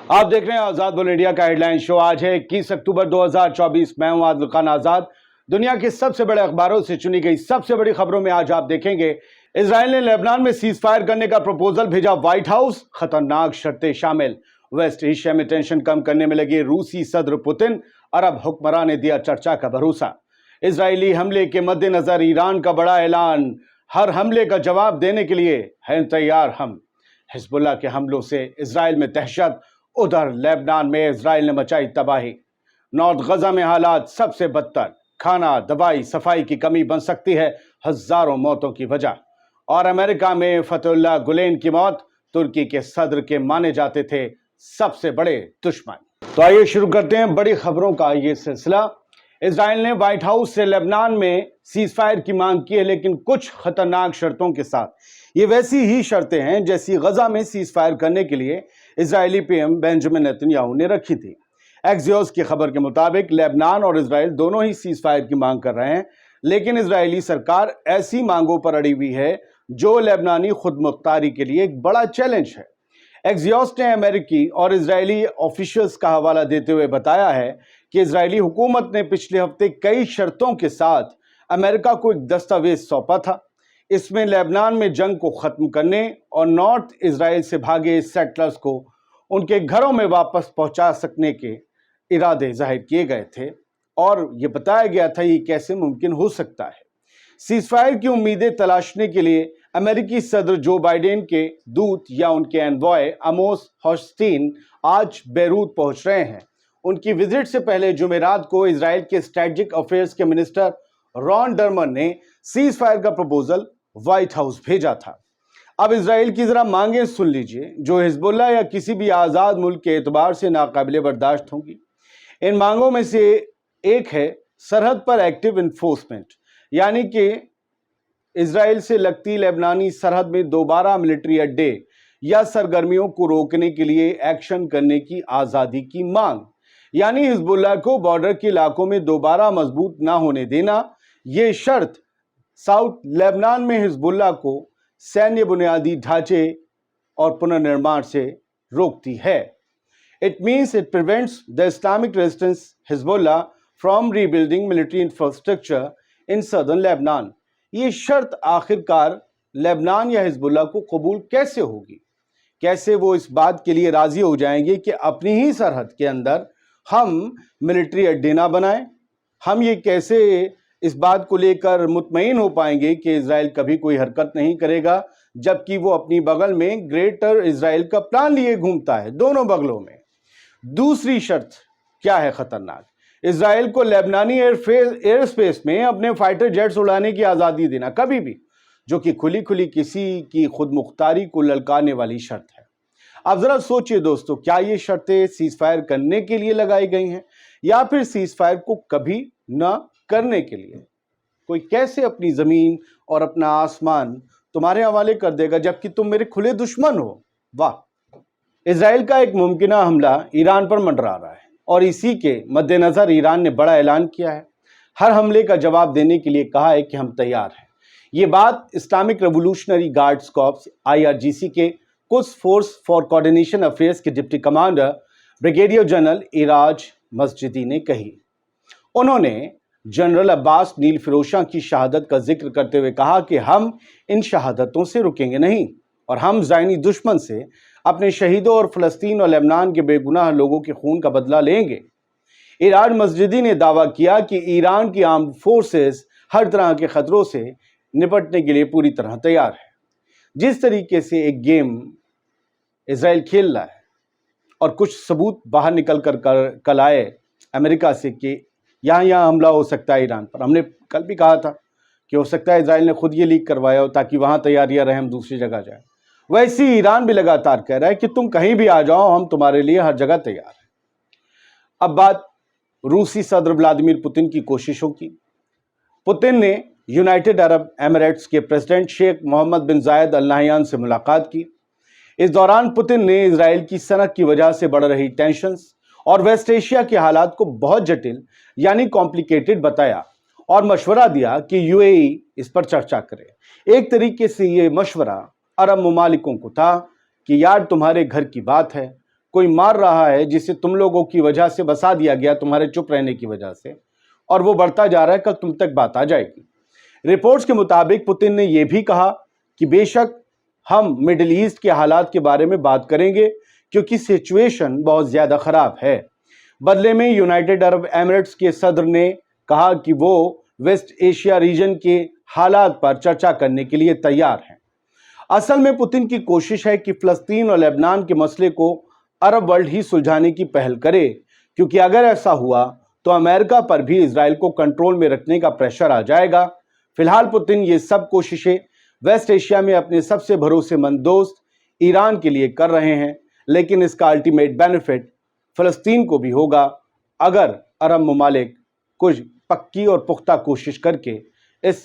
आप देख रहे हैं आजाद बोल इंडिया का हेडलाइन शो। आज है 21 अक्टूबर 2024। मैं हूं आदिल खान आजाद। दुनिया के सबसे बड़े अखबारों से चुनी गई सबसे बड़ी खबरों में आज आप देखेंगे, इजराइल ने लेबनान में सीज फायर करने का प्रपोजल भेजा व्हाइट हाउस, खतरनाक शर्तें शामिल। वेस्ट एशिया में टेंशन कम करने में लगे रूसी सदर पुतिन, अरब हुक्मरान ने दिया चर्चा का भरोसा। इजरायली हमले के मद्देनजर ईरान का बड़ा ऐलान, हर हमले का जवाब देने के लिए हैं तैयार हम। हिजबुल्लाह के हमलों से इजराइल में दहशत, उधर लेबनान में इजराइल ने मचाई तबाही। नॉर्थ गजा में हालात सबसे बदतर, खाना, दवाई, सफाई की कमी बन सकती है हजारों मौतों की वजह। और अमेरिका में फतहुल्लाह गुलेन की मौत, तुर्की के सदर के माने जाते थे सबसे बड़े दुश्मन। तो आइए शुरू करते हैं बड़ी खबरों का ये सिलसिला। इजराइल ने व्हाइट हाउस से लेबनान में सीज फायर की मांग की है, लेकिन कुछ खतरनाक शर्तों के साथ। ये वैसी ही शर्तें हैं जैसी गजा में सीज फायर करने के लिए इजरायली पीएम बेंजामिन नेतन्याहू ने रखी थी। एक्सियोस की खबर के मुताबिक लेबनान और इजराइल दोनों ही सीज फायर की मांग कर रहे हैं, लेकिन इजरायली सरकार ऐसी मांगों पर अड़ी हुई है जो लेबनानी खुद मुख्तारी के लिए एक बड़ा चैलेंज है। एक्सियोस ने अमेरिकी और इजरायली ऑफिशियल्स का हवाला देते हुए बताया है कि इजरायली हुकूमत ने पिछले हफ्ते कई शर्तों के साथ अमेरिका को एक दस्तावेज सौंपा था। इसमें लेबनान में जंग को खत्म करने और नॉर्थ इजराइल से भागे सेटलर्स को उनके घरों में वापस पहुंचा सकने के इरादे जाहिर किए गए थे, और यह बताया गया था ये कैसे मुमकिन हो सकता है। सीजफायर की उम्मीदें तलाशने के लिए अमेरिकी सदर जो बाइडेन के दूत या उनके एनवॉय अमोस हॉचस्टीन आज बेरूत पहुंच रहे हैं। उनकी विजिट से पहले जुमेरात को इजराइल के स्ट्रेटेजिक अफेयर्स के मिनिस्टर रॉन डर्मर ने सीज फायर का प्रपोजल व्हाइट हाउस भेजा था। अब इजराइल की जरा मांगें सुन लीजिए, जो हिजबुल्लाह या किसी भी आजाद मुल्क के एतबार से नाकाबिले बर्दाश्त होंगी। इन मांगों में से एक है सरहद पर एक्टिव इन्फोर्समेंट, यानी कि इजराइल से लगती लेबनानी सरहद में दोबारा मिलिट्री अड्डे या सरगर्मियों को रोकने के लिए एक्शन करने की आजादी की मांग, यानी हिजबुल्लाह को बॉर्डर के इलाकों में दोबारा मजबूत ना होने देना। ये शर्त साउथ लेबनान में हिजबुल्लाह को सैन्य बुनियादी ढांचे और पुनर्निर्माण से रोकती है। It means it prevents the Islamic resistance Hezbollah from rebuilding military infrastructure in southern Lebanon. ये शर्त आखिरकार लेबनान या हिजबुल्लाह को कबूल कैसे होगी? कैसे वो इस बात के लिए राजी हो जाएंगे कि अपनी ही सरहद के अंदर हम मिलिट्री अड्डे ना बनाएं? हम ये कैसे इस बात को लेकर मुतमईन हो पाएंगे कि इजराइल कभी कोई हरकत नहीं करेगा, जबकि वो अपनी बगल में ग्रेटर इजराइल का प्लान लिए घूमता है दोनों बगलों में? दूसरी शर्त क्या है खतरनाक? इजराइल को लेबनानी एयर स्पेस में अपने फाइटर जेट्स उड़ाने की आज़ादी देना कभी भी, जो कि खुली खुली किसी की खुद मुख्तारी को ललकारने वाली शर्त है। अब जरा सोचिए दोस्तों, क्या ये शर्तें सीज फायर करने के लिए लगाई गई हैं या फिर सीज फायर को कभी न करने के लिए? कोई कैसे अपनी जमीन और अपना आसमान तुम्हारे हवाले कर देगा जबकि तुम मेरे खुले दुश्मन हो? वाह। इजराइल का एक मुमकिना हमला ईरान पर मंडरा रहा है और इसी के मद्देनजर ईरान ने बड़ा ऐलान किया है। हर हमले का जवाब देने के लिए कहा है कि हम तैयार हैं। ये बात Islamic Revolutionary Guards Corps IRGC के कुछ फोर्स फॉर कोऑर्डिनेशन अफेयर्स के deputy commander brigadier general Iraj Masjedi ने कही। उन्होंने जनरल अब्बास नील फिरोशा की शहादत का जिक्र करते हुए कहा कि हम इन शहादतों से रुकेंगे नहीं और हम ज़ायनी दुश्मन से अपने शहीदों और फ़लस्तीन और लेबनान के बेगुनाह लोगों के खून का बदला लेंगे। इराज मस्जिदी ने दावा किया कि ईरान की आर्म्ड फोर्सेस हर तरह के खतरों से निपटने के लिए पूरी तरह तैयार है। जिस तरीके से एक गेम इजराइल खेल रहा है और कुछ सबूत बाहर निकल कर कल आए अमेरिका से कि यहाँ हमला हो सकता है ईरान पर। हमने कल भी कहा था कि हो सकता है इजराइल ने खुद ये लीक करवाया हो ताकि वहाँ तैयारियाँ रहें, हम दूसरी जगह जाएं। वैसे ही ईरान भी लगातार कह रहा है कि तुम कहीं भी आ जाओ, हम तुम्हारे लिए हर जगह तैयार हैं। अब बात रूसी सदर व्लादिमीर पुतिन की कोशिशों की। पुतिन ने यूनाइटेड अरब एमिरेट्स के प्रेसिडेंट शेख मोहम्मद बिन जायद अल नाहयान से मुलाकात की। इस दौरान पुतिन ने इजराइल की सनक की वजह से बढ़ रही टेंशन्स और वेस्ट एशिया के हालात को बहुत जटिल यानी कॉम्प्लिकेटेड बताया और मशवरा दिया कि UAE इस पर चर्चा करे। एक तरीके से ये मशवरा अरब ममालिकों को था कि यार तुम्हारे घर की बात है, कोई मार रहा है जिसे तुम लोगों की वजह से बसा दिया गया, तुम्हारे चुप रहने की वजह से, और वो बढ़ता जा रहा है, कल तुम तक बात आ जाएगी। रिपोर्ट्स के मुताबिक पुतिन ने यह भी कहा कि बेशक हम मिडिल ईस्ट के हालात के बारे में बात करेंगे क्योंकि सिचुएशन बहुत ज़्यादा ख़राब है। बदले में यूनाइटेड अरब एमिरेट्स के सदर ने कहा कि वो वेस्ट एशिया रीजन के हालात पर चर्चा करने के लिए तैयार हैं। असल में पुतिन की कोशिश है कि फ़लस्तीन और लेबनान के मसले को अरब वर्ल्ड ही सुलझाने की पहल करे, क्योंकि अगर ऐसा हुआ तो अमेरिका पर भी इजराइल को कंट्रोल में रखने का प्रेशर आ जाएगा। फिलहाल पुतिन ये सब कोशिशें वेस्ट एशिया में अपने सबसे भरोसेमंद दोस्त ईरान के लिए कर रहे हैं, लेकिन इसका अल्टीमेट बेनिफिट फ़लस्तीन को भी होगा अगर अरब ममालिक कुछ पक्की और पुख्ता कोशिश करके इस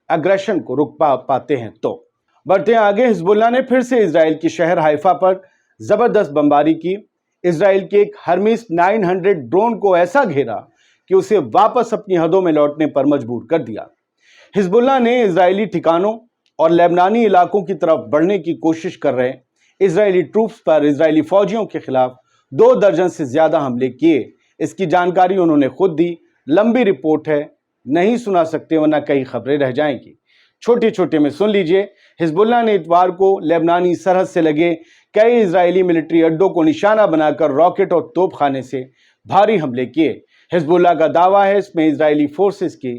एग्रेशन को रुक पाते हैं। तो बढ़ते हैं आगे। हिजबुल्लाह ने फिर से इजराइल के शहर हाइफा पर ज़बरदस्त बमबारी की। इजराइल के एक हर्मीस 900 ड्रोन को ऐसा घेरा कि उसे वापस अपनी हदों में लौटने पर मजबूर कर दिया। हिजबुल्लाह ने इजरायली ठिकानों और लेबनानी इलाकों की तरफ बढ़ने की कोशिश कर रहे इजरायली ट्रूप्स पर इजरायली फौजियों के खिलाफ 2 दर्जन से ज़्यादा हमले किए। इसकी जानकारी उन्होंने खुद दी। लंबी रिपोर्ट है, नहीं सुना सकते वरना कई खबरें रह जाएंगी। छोटे छोटे में सुन लीजिए। हिजबुल्लाह ने इतवार को लेबनानी सरहद से लगे कई इजरायली मिलिट्री अड्डों को निशाना बनाकर रॉकेट और तोपखाने से भारी हमले किए। हिजबुल्लाह का दावा है इसमें इजरायली फोर्सेस की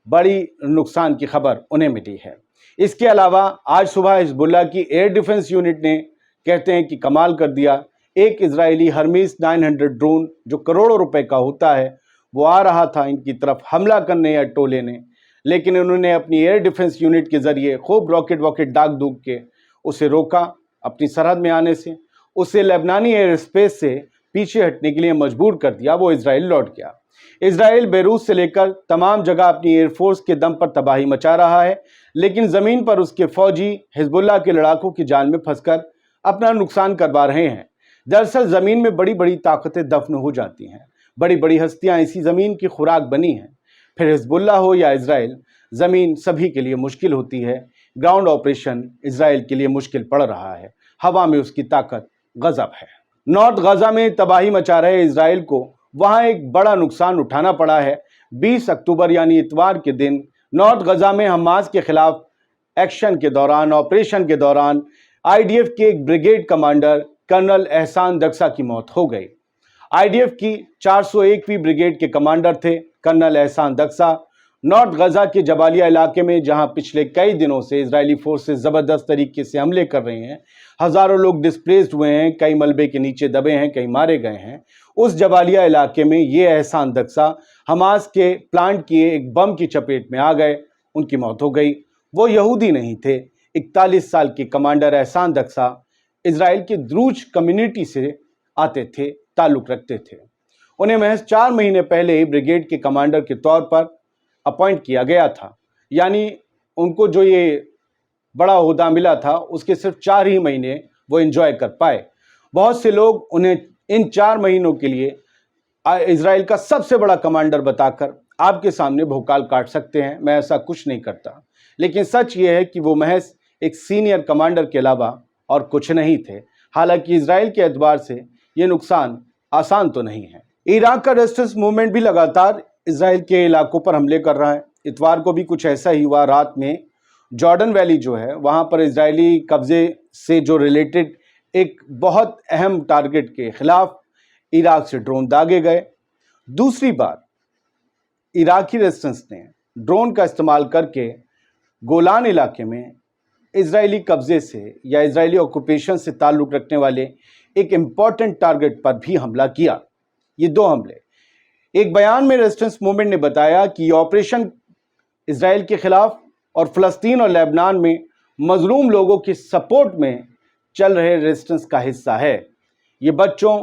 बड़ी नुकसान की खबर उन्हें मिली है। इसके अलावा आज सुबह हिजबुल्लाह की एयर डिफेंस यूनिट ने कहते हैं कि कमाल कर दिया। एक इजरायली हर्मीस 900 ड्रोन जो करोड़ों रुपए का होता है वो आ रहा था इनकी तरफ हमला करने या टोले ने, लेकिन उन्होंने अपनी एयर डिफेंस यूनिट के ज़रिए खूब रॉकेट दाग दूग के उसे रोका अपनी सरहद में आने से। उसे लेबनानी एयर स्पेस से पीछे हटने के लिए मजबूर कर दिया। वो इजराइल लौट गया। इजराइल बेरूत से लेकर तमाम जगह अपनी एयरफोर्स के दम पर तबाही मचा रहा है, लेकिन ज़मीन पर उसके फौजी हिजबुल्लाह के लड़ाकों की जाल में फंसकर अपना नुकसान करवा रहे हैं। दरअसल ज़मीन में बड़ी बड़ी ताकतें दफन हो जाती हैं। बड़ी बड़ी हस्तियां इसी ज़मीन की खुराक बनी हैं। फिर हिजबुल्लाह हो या इजराइल, ज़मीन सभी के लिए मुश्किल होती है। ग्राउंड ऑपरेशन इजराइल के लिए मुश्किल पड़ रहा है। हवा में उसकी ताकत गजब है। नॉर्थ गजा में तबाही मचा रहे इजराइल को वहां एक बड़ा नुकसान उठाना पड़ा है। 20 अक्टूबर यानी इतवार के दिन नॉर्थ गजा में हमास के खिलाफ ऑपरेशन के दौरान आईडीएफ के एक ब्रिगेड कमांडर कर्नल एहसान दक्सा की मौत हो गई। आईडीएफ की 401वीं ब्रिगेड के कमांडर थे कर्नल एहसान दक्सा। नॉर्थ गजा के जबालिया इलाके में जहां पिछले कई दिनों से इजरायली फोर्सेस ज़बरदस्त तरीके से हमले कर रहे हैं, हज़ारों लोग डिस्प्लेस्ड हुए हैं, कई मलबे के नीचे दबे हैं, कई मारे गए हैं, उस जबालिया इलाके में ये एहसान दक्सा हमास के प्लांट किए एक बम की चपेट में आ गए, उनकी मौत हो गई। वो यहूदी नहीं थे। 41 साल के कमांडर एहसान दक्सा इजराइल के द्रूज कम्युनिटी से आते थे, ताल्लुक़ रखते थे। उन्हें महज 4 महीने पहले ही ब्रिगेड के कमांडर के तौर पर अपॉइंट किया गया था, यानी उनको जो ये बड़ा ओहदा मिला था उसके सिर्फ 4 ही महीने वो एंजॉय कर पाए। बहुत से लोग उन्हें इन 4 महीनों के लिए इजराइल का सबसे बड़ा कमांडर बताकर आपके सामने भोकाल काट सकते हैं। मैं ऐसा कुछ नहीं करता, लेकिन सच ये है कि वो महज एक सीनियर कमांडर के अलावा और कुछ नहीं थे। हालांकि इजराइल के एतबार से ये नुकसान आसान तो नहीं है। इराक का रेजिस्टेंस मूवमेंट भी लगातार इजराइल के इलाकों पर हमले कर रहा है। इतवार को भी कुछ ऐसा ही हुआ। रात में जॉर्डन वैली जो है वहाँ पर इजरायली कब्जे से जो रिलेटेड एक बहुत अहम टारगेट के खिलाफ इराक से ड्रोन दागे गए। दूसरी बार इराकी रेजिस्टेंस ने ड्रोन का इस्तेमाल करके गोलान इलाके में इजरायली कब्जे से या इजरायली ऑक्यूपेशन से ताल्लुक़ रखने वाले एक इम्पॉर्टेंट टारगेट पर भी हमला किया। ये 2 हमले। एक बयान में रेजिस्टेंस मूवमेंट ने बताया कि ये ऑपरेशन इजराइल के खिलाफ और फ़लस्तीन और लेबनान में मजलूम लोगों के सपोर्ट में चल रहे रेजिस्टेंस का हिस्सा है। ये बच्चों,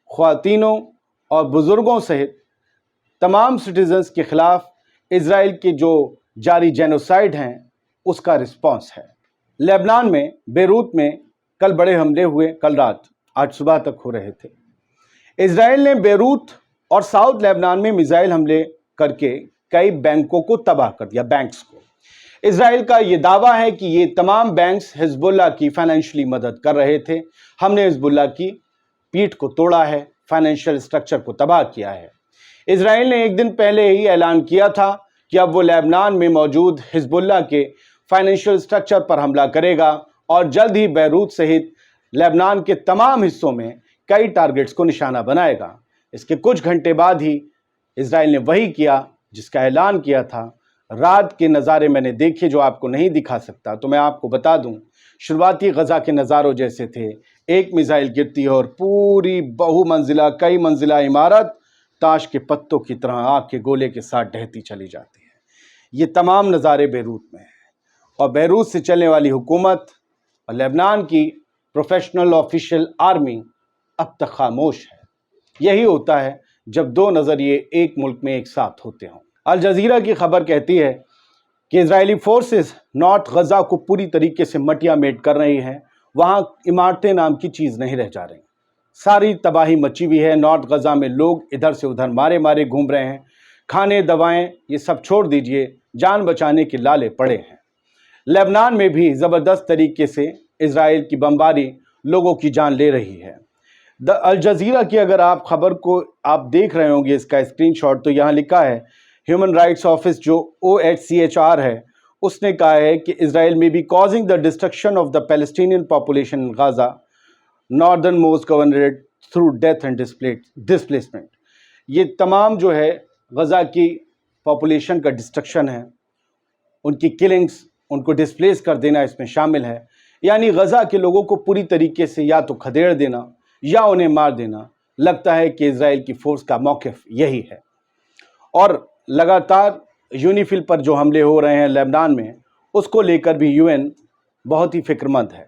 ख्वातीनों और बुज़ुर्गों सहित तमाम सिटीजन्स के खिलाफ इजराइल के जो जारी जेनोसाइड हैं उसका रिस्पॉन्स है। लेबनान में बेरूत में कल बड़े हमले हुए, कल रात, आज सुबह तक हो रहे थे। इजराइल ने बेरूत और साउथ लेबनान में मिसाइल हमले करके कई बैंकों को तबाह कर दिया, बैंक्स को। इजराइल का ये दावा है कि ये तमाम बैंक्स हिजबुल्लाह की फाइनेंशियली मदद कर रहे थे। हमने हिजबुल्लाह की पीठ को तोड़ा है, फाइनेंशियल स्ट्रक्चर को तबाह किया है। इजराइल ने एक दिन पहले ही ऐलान किया था कि अब वो लेबनान में मौजूद हिजबुल्लाह के फाइनेंशियल स्ट्रक्चर पर हमला करेगा और जल्द ही बैरूत सहित लेबनान के तमाम हिस्सों में कई टारगेट्स को निशाना बनाएगा। इसके कुछ घंटे बाद ही इजराइल ने वही किया जिसका ऐलान किया था। रात के नज़ारे मैंने देखे जो आपको नहीं दिखा सकता, तो मैं आपको बता दूं, शुरुआती गजा के नज़ारों जैसे थे। एक मिसाइल गिरती है और पूरी बहुमंजिला कई मंजिला इमारत ताश के पत्तों की तरह आग के गोले के साथ ढहती चली जाती है। ये तमाम नज़ारे बैरूत में हैं और बैरूत से चलने वाली हुकूमत और लेबनान की प्रोफेशनल ऑफिशियल आर्मी अब तक खामोश है। यही होता है जब दो नज़रिए एक मुल्क में एक साथ होते हों। अल जज़ीरा की खबर कहती है कि इजरायली फोर्सेस नॉर्थ गजा को पूरी तरीके से मटिया मेट कर रही हैं। वहाँ इमारतें नाम की चीज़ नहीं रह जा रही, सारी तबाही मची हुई है। नॉर्थ गजा में लोग इधर से उधर मारे मारे घूम रहे हैं। खाने दवाएं ये सब छोड़ दीजिए, जान बचाने के लाले पड़े हैं। लेबनान में भी ज़बरदस्त तरीके से इजराइल की बमबारी लोगों की जान ले रही है। अल जज़ीरा की अगर आप खबर को आप देख रहे होंगे, इसका स्क्रीनशॉट, तो यहाँ लिखा है ह्यूमन राइट्स ऑफिस जो OHCHR है उसने कहा है कि Israel may be causing the destruction of the Palestinian population in Gaza northern most governorate through death and displacement. ये तमाम जो है गजा की पॉपुलेशन का डिस्ट्रक्शन है, उनकी किलिंग्स, उनको डिस्प्लेस कर देना इसमें शामिल है। यानी गजा के लोगों को पूरी तरीके से या तो खदेड़ देना या उन्हें मार देना। लगता है कि इजराइल की फोर्स का मौक़िफ़ यही है। और लगातार यूनिफिल पर जो हमले हो रहे हैं लेबनान में, उसको लेकर भी UN बहुत ही फिक्रमंद है।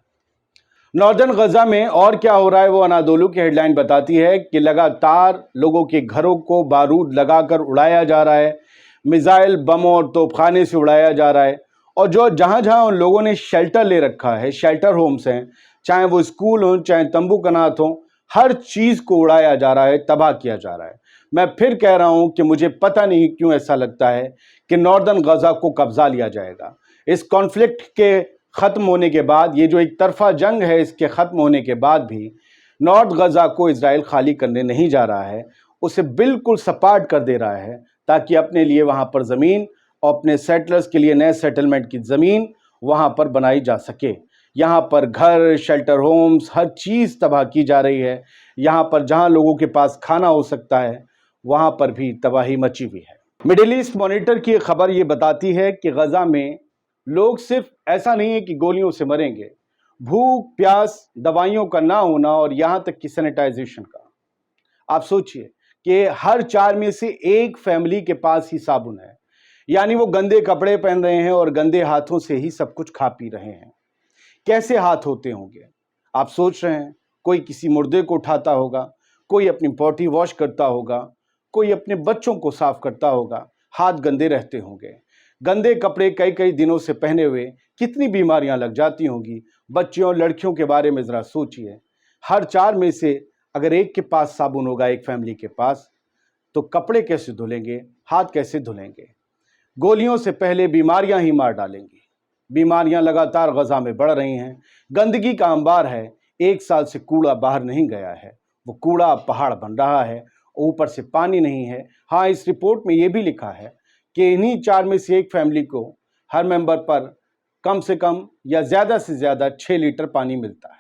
नॉर्दर्न गजा में और क्या हो रहा है वो अनादोलू की हेडलाइन बताती है कि लगातार लोगों के घरों को बारूद लगाकर उड़ाया जा रहा है, मिसाइल, बमों और तोपखाने से उड़ाया जा रहा है। और जो जहाँ जहाँ उन लोगों ने शेल्टर ले रखा है, शेल्टर होम्स हैं, चाहे वो स्कूल हों चाहे तंबू कनात हों, हर चीज़ को उड़ाया जा रहा है, तबाह किया जा रहा है। मैं फिर कह रहा हूं कि मुझे पता नहीं क्यों ऐसा लगता है कि नॉर्दर्न गजा को कब्जा लिया जाएगा। इस कॉन्फ्लिक्ट के ख़त्म होने के बाद, ये जो एक तरफा जंग है, इसके ख़त्म होने के बाद भी नॉर्थ गजा को इजराइल खाली करने नहीं जा रहा है, उसे बिल्कुल सपाट कर दे रहा है ताकि अपने लिए वहाँ पर ज़मीन और अपने सेटलर्स के लिए नए सेटलमेंट की ज़मीन वहाँ पर बनाई जा सके। यहाँ पर घर, शेल्टर होम्स, हर चीज़ तबाह की जा रही है। यहाँ पर जहाँ लोगों के पास खाना हो सकता है वहाँ पर भी तबाही मची हुई है। मिडिल ईस्ट मॉनिटर की खबर ये बताती है कि गजा में लोग सिर्फ ऐसा नहीं है कि गोलियों से मरेंगे, भूख, प्यास, दवाइयों का ना होना और यहाँ तक कि सैनिटाइजेशन का। आप सोचिए कि हर 4 में से एक फैमिली के पास ही साबुन है, यानी वो गंदे कपड़े पहन रहे हैं और गंदे हाथों से ही सब कुछ खा पी रहे हैं। कैसे हाथ होते होंगे आप सोच रहे हैं? कोई किसी मुर्दे को उठाता होगा, कोई अपनी पॉटी वॉश करता होगा, कोई अपने बच्चों को साफ करता होगा, हाथ गंदे रहते होंगे। गंदे कपड़े कई कई दिनों से पहने हुए कितनी बीमारियां लग जाती होंगी। बच्चियों और लड़कियों के बारे में ज़रा सोचिए। हर 4 में से अगर एक के पास साबुन होगा, एक फैमिली के पास, तो कपड़े कैसे धुलेंगे, हाथ कैसे धुलेंगे? गोलियों से पहले बीमारियां ही मार डालेंगी। बीमारियां लगातार गजा में बढ़ रही हैं। गंदगी का अंबार है। 1 साल से कूड़ा बाहर नहीं गया है, वो कूड़ा पहाड़ बन रहा है। ऊपर से पानी नहीं है। हाँ, इस रिपोर्ट में ये भी लिखा है कि इन्हीं 4 में से एक फैमिली को हर मेंबर पर कम से कम या ज़्यादा से ज़्यादा 6 लीटर पानी मिलता है।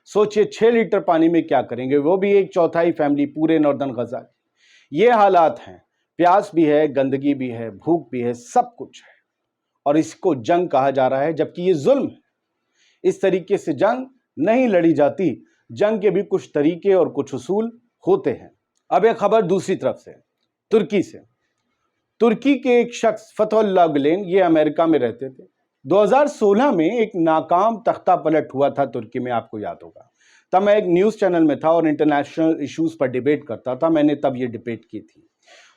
सोचिए 6 लीटर पानी में क्या करेंगे, वो भी 1/4 फैमिली पूरे नॉर्दर्न गजा की। ये हालात हैं। प्यास भी है, गंदगी भी है, भूख भी है, सब कुछ है। और इसको जंग कहा जा रहा है, जबकि ये जुल्म है। इस तरीके से जंग नहीं लड़ी जाती। जंग के भी कुछ तरीके और कुछ उसूल होते हैं। अब एक खबर दूसरी तरफ से, तुर्की से। तुर्की के एक शख्स फतहुल्लाह गुलेन, ये अमेरिका में रहते थे। 2016 में एक नाकाम तख्ता पलट हुआ था तुर्की में, आपको याद होगा। तब मैं एक न्यूज़ चैनल में था और इंटरनेशनल इश्यूज़ पर डिबेट करता था। मैंने तब ये डिबेट की थी।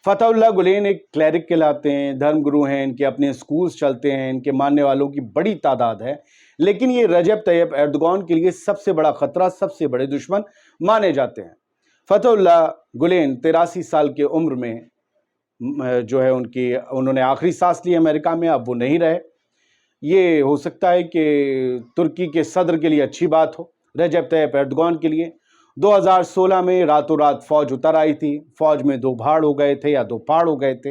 फतहुल्लाह गुलेन एक क्लैरिक कहलाते हैं, धर्मगुरु हैं, इनके अपने स्कूल्स चलते हैं, इनके मानने वालों की बड़ी तादाद है। लेकिन ये रजब तैयब एर्दोगान के लिए सबसे बड़ा खतरा, सबसे बड़े दुश्मन माने जाते हैं। फतहुल्लाह गुलेन 83 साल की उम्र में जो है उन्होंने आखिरी सांस ली अमेरिका में। अब वो नहीं रहे। ये हो सकता है कि तुर्की के सदर के लिए अच्छी बात हो, रजब तैयब एर्दोगान के लिए। 2016 में रातों रात फौज उतर आई थी। फौज में दो भाड़ हो गए थे या दो पहाड़ हो गए थे।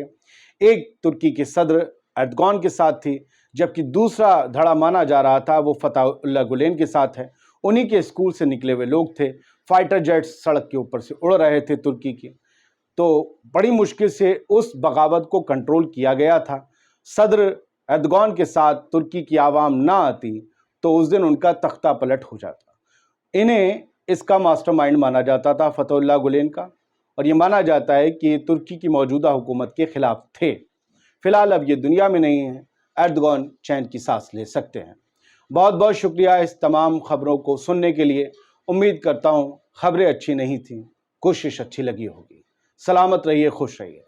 एक तुर्की के सदर एर्दोगान के साथ थी, जबकि दूसरा धड़ा माना जा रहा था वो फतहुल्लाह गुलेन के साथ है। उन्हीं के स्कूल से निकले हुए लोग थे। फाइटर जेट्स सड़क के ऊपर से उड़ रहे थे तुर्की की। तो बड़ी मुश्किल से उस बगावत को कंट्रोल किया गया था। सदर एर्दोगान के साथ तुर्की की आवाम ना आती तो उस दिन उनका तख्ता पलट हो जाता। इन्हें इसका मास्टरमाइंड माना जाता था फतहुल्लाह गुलेन का, और ये माना जाता है कि तुर्की की मौजूदा हुकूमत के खिलाफ थे। फिलहाल अब ये दुनिया में नहीं है। एर्दोगान चैन की सांस ले सकते हैं। बहुत बहुत शुक्रिया इस तमाम खबरों को सुनने के लिए। उम्मीद करता हूँ खबरें अच्छी नहीं थी, कोशिश अच्छी लगी होगी। सलामत रहिए, खुश रहिए।